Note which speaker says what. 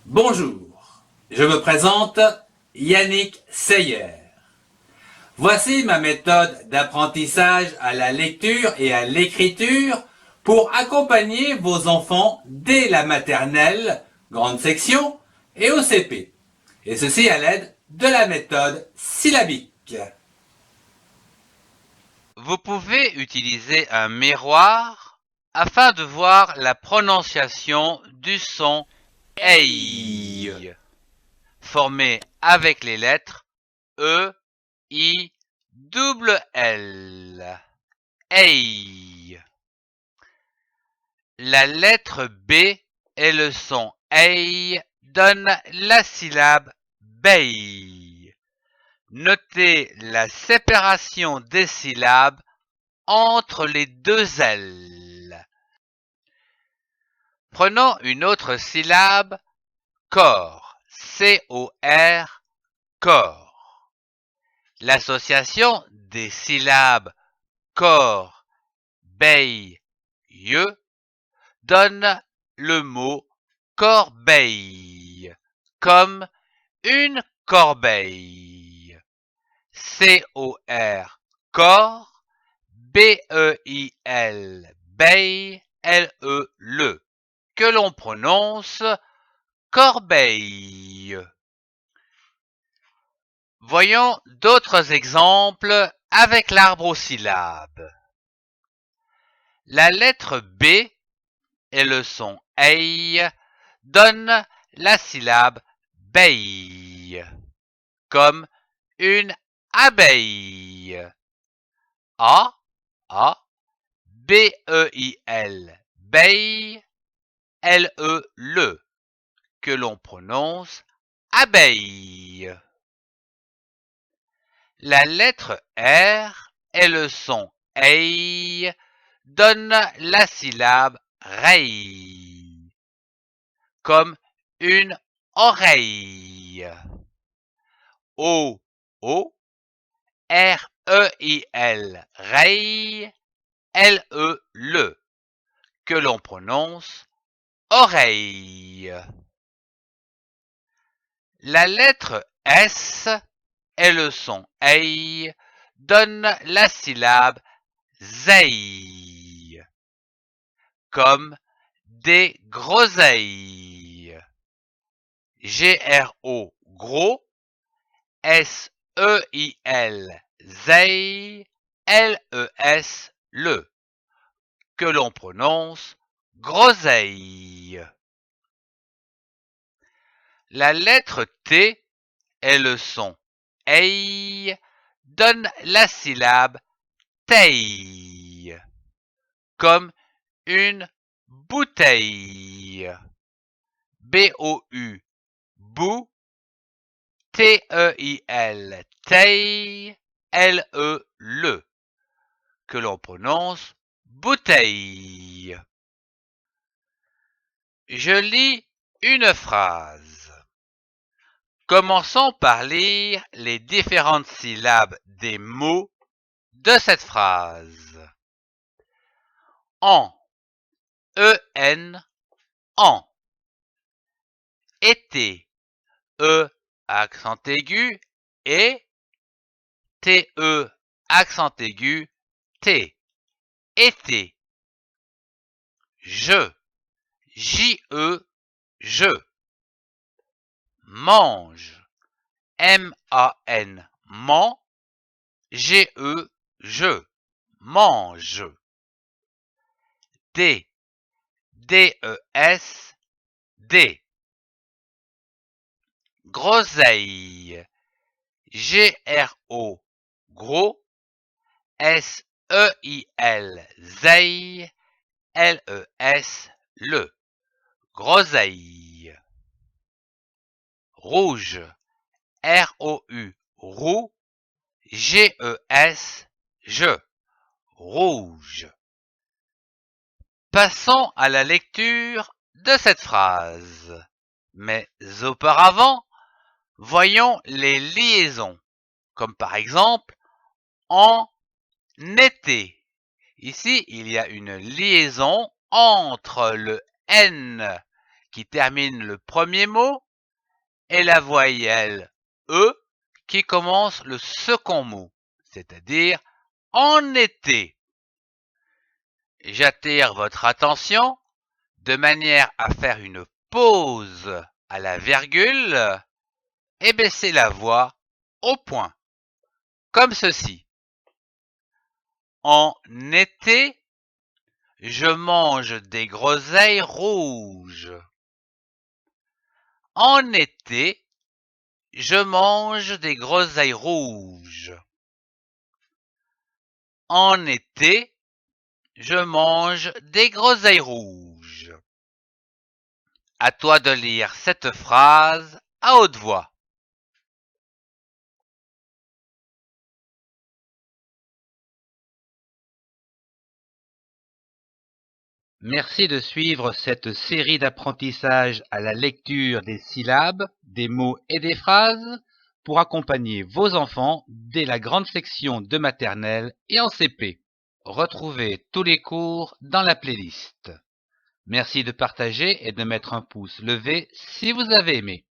Speaker 1: Bonjour, je me présente Yannick Seyer. Voici ma méthode d'apprentissage à la lecture et à l'écriture pour accompagner vos enfants dès la maternelle, grande section, et au CP. Et ceci à l'aide de la méthode syllabique.
Speaker 2: Vous pouvez utiliser un miroir afin de voir la prononciation du son EI, formé avec les lettres E, I, double L. EI. La lettre B et le son EI donnent la syllabe BEI. Notez la séparation des syllabes entre les deux L. Prenons une autre syllabe, corps, C-O-R, corps. L'association des syllabes corps, beille, donne le mot corbeille, comme une corbeille. C-O-R, corps, B-E-I-L, beille, L-E, le, que l'on prononce corbeille. Voyons d'autres exemples avec l'arbre aux syllabes. La lettre B et le son EI donnent la syllabe beille, comme une abeille. A, A, B-E-I-L, beille, L-E, le, que l'on prononce abeille. La lettre R et le son EI donnent la syllabe reille, comme une oreille. O, O, R-E-I-L, reille, L-E, le, que l'on prononce oreille. La lettre S et le son EI donnent la syllabe zeille, comme des groseilles. G-R-O, gros, S-E-I-L, zeille, L-E-S, le, que l'on prononce groseille. La lettre T et le son EI donnent la syllabe teille, comme une bouteille. B-O-U, bou, T-E-I-L, teille, L-E, le, que l'on prononce bouteille. Je lis une phrase. Commençons par lire les différentes syllabes des mots de cette phrase. En, E-N, en. Été, E, accent aigu, et, T-E, accent aigu, T. Été. Je, J-E, je. Mange, M-A-N, man, G-E, je, mange. D, D-E-S, D. Groseille, G-R-O, gros, S-E-I-L, zeille, L-E-S, le, groseille. Rouge, R-O-U, roux, G-E-S, je, rouge. Passons à la lecture de cette phrase. Mais auparavant, voyons les liaisons, comme par exemple en été. Ici, il y a une liaison entre le N qui termine le premier mot et la voyelle E qui commence le second mot, c'est-à-dire en été. J'attire votre attention de manière à faire une pause à la virgule et baisser la voix au point, comme ceci. En été, je mange des groseilles rouges. En été, je mange des groseilles rouges. En été, je mange des groseilles rouges. À toi de lire cette phrase à haute voix. Merci de suivre cette série d'apprentissage à la lecture des syllabes, des mots et des phrases pour accompagner vos enfants dès la grande section de maternelle et en CP. Retrouvez tous les cours dans la playlist. Merci de partager et de mettre un pouce levé si vous avez aimé.